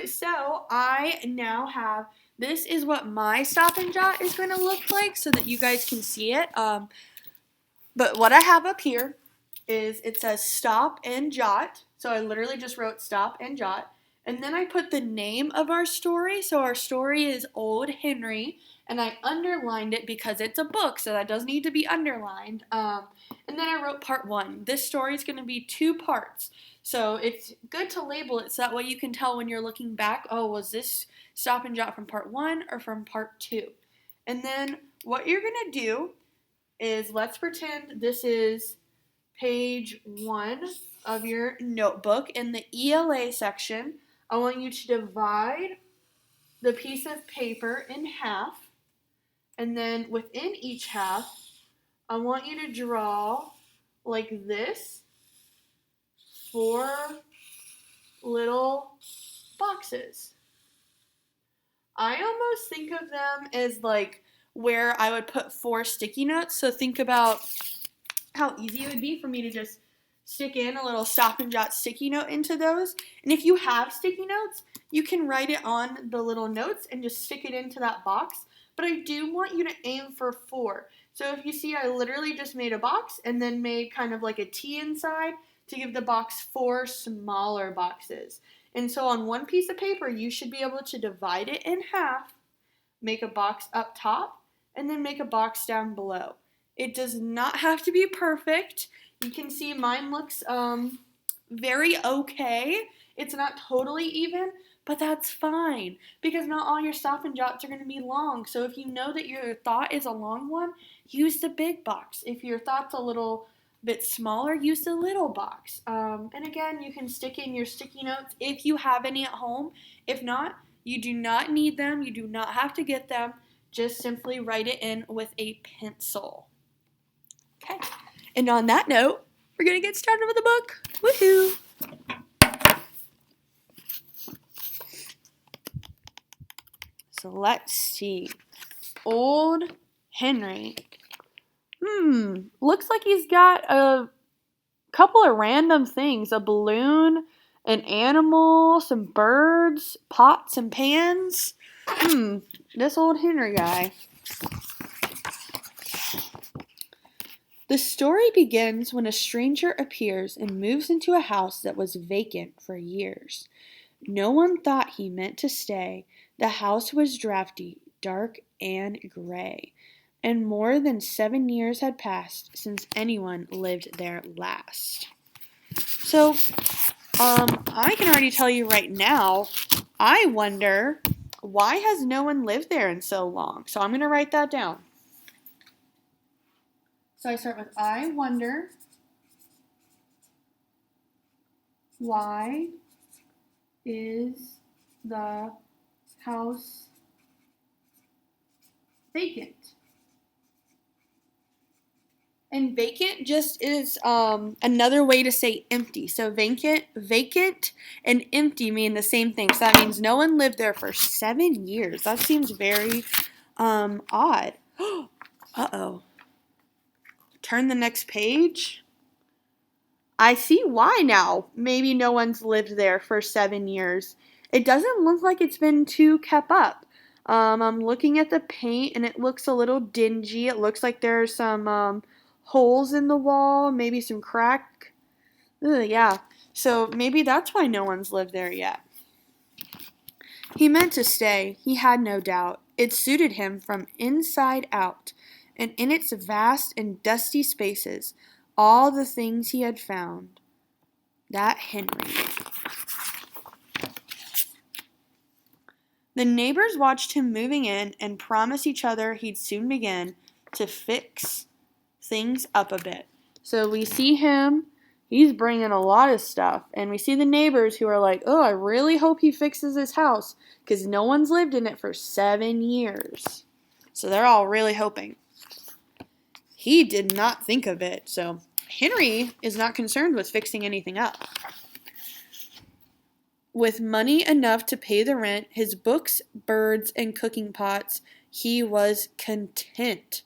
So I now have, this is what my Stop and Jot is going to look like so that you guys can see it. But what I have up here is it says Stop and Jot. So I literally just wrote Stop and Jot. And then I put the name of our story. So our story is Old Henry. And I underlined it because it's a book, so that does need to be underlined. And then I wrote part 1. This story is going to be 2 parts. So it's good to label it so that way you can tell when you're looking back, oh, was this Stop and Jot from part 1 or from part 2? And then what you're going to do is, let's pretend this is page 1 of your notebook. In the ELA section, I want you to divide the piece of paper in half. And then within each half, I want you to draw like this 4 little boxes. I almost think of them as like where I would put 4 sticky notes. So think about how easy it would be for me to just stick in a little Stop and Jot sticky note into those. And if you have sticky notes, you can write it on the little notes and just stick it into that box. But I do want you to aim for 4. So if you see, I literally just made a box and then made kind of like a T inside to give the box 4 smaller boxes. And so on one piece of paper, you should be able to divide it in half, make a box up top, and then make a box down below. It does not have to be perfect. You can see mine looks very okay. It's not totally even, but that's fine because not all your Stop and Jots are going to be long. So if you know that your thought is a long one, use the big box. If your thought's a little bit smaller, use the little box. And again, you can stick in your sticky notes if you have any at home. If not, you do not need them. You do not have to get them. Just simply write it in with a pencil. Okay. And on that note, we're going to get started with the book. Woohoo! So let's see. Old Henry. Looks like he's got a couple of random things. A balloon, an animal, some birds, pots and pans. This old Henry guy. The story begins when a stranger appears and moves into a house that was vacant for years. No one thought he meant to stay. The house was drafty, dark, and gray, and more than 7 years had passed since anyone lived there last. So, I can already tell you right now, I wonder, why has no one lived there in so long? So I'm going to write that down. So I start with, I wonder why is the house vacant? And vacant just is another way to say empty. So vacant, and empty mean the same thing. So that means no one lived there for 7 years. That seems very odd. Uh-oh. Turn the next page. I see why now. Maybe no one's lived there for 7 years. It doesn't look like it's been too kept up. I'm looking at the paint and it looks a little dingy. It looks like there's some holes in the wall, maybe some crack. Yeah. So maybe that's why no one's lived there yet. He meant to stay, he had no doubt. It suited him from inside out. And in its vast and dusty spaces, all the things he had found. That Henry. The neighbors watched him moving in and promised each other he'd soon begin to fix things up a bit. So we see him, he's bringing a lot of stuff. And we see the neighbors who are like, oh, I really hope he fixes his house because no one's lived in it for 7 years. So they're all really hoping. He did not think of it, so Henry is not concerned with fixing anything up. With money enough to pay the rent, his books, birds, and cooking pots, he was content,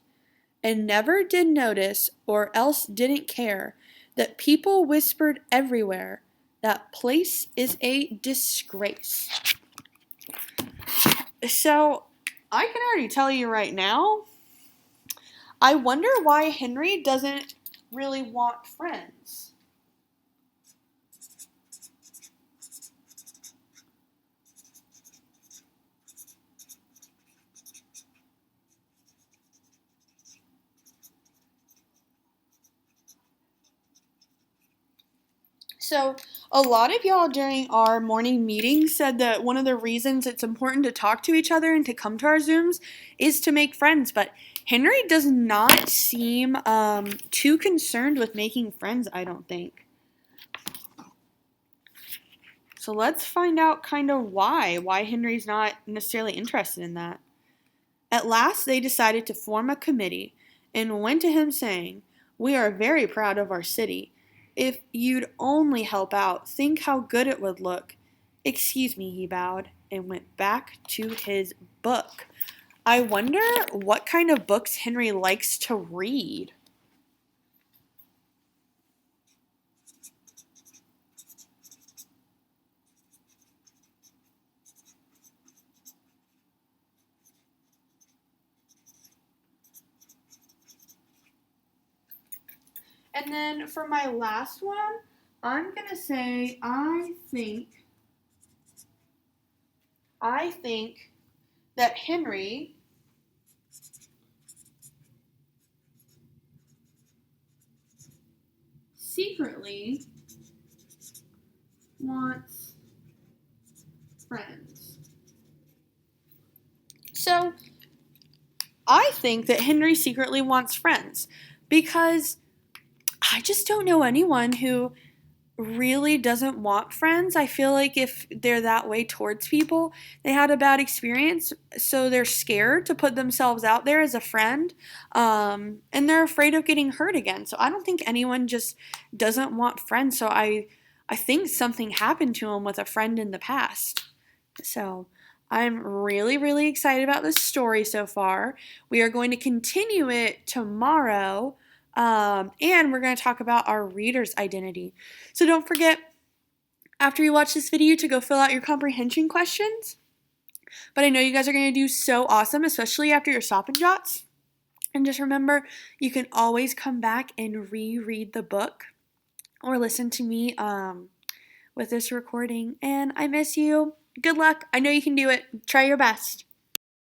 and never did notice, or else didn't care, that people whispered everywhere That place is a disgrace. So, I can already tell you right now, I wonder why Henry doesn't really want friends. So, a lot of y'all during our morning meeting said that one of the reasons it's important to talk to each other and to come to our Zooms is to make friends, but Henry does not seem too concerned with making friends, I don't think. So let's find out kind of why Henry's not necessarily interested in that. At last, they decided to form a committee and went to him saying, "We are very proud of our city. If you'd only help out, think how good it would look." "Excuse me," he bowed and went back to his book. I wonder what kind of books Henry likes to read. And then for my last one, I'm going to say I think that Henry secretly wants friends. So, I think that Henry secretly wants friends because I just don't know anyone who really doesn't want friends. I feel like if they're that way towards people, they had a bad experience, so they're scared to put themselves out there as a friend, and they're afraid of getting hurt again. So I don't think anyone just doesn't want friends. So I think something happened to him with a friend in the past. So I'm really, really excited about this story so far. We are going to continue it tomorrow. And we're going to talk about our reader's identity. So don't forget, after you watch this video, to go fill out your comprehension questions. But I know you guys are going to do so awesome, especially after your Stop and Jots. And just remember, you can always come back and reread the book or listen to me with this recording. And I miss you. Good luck. I know you can do it. Try your best.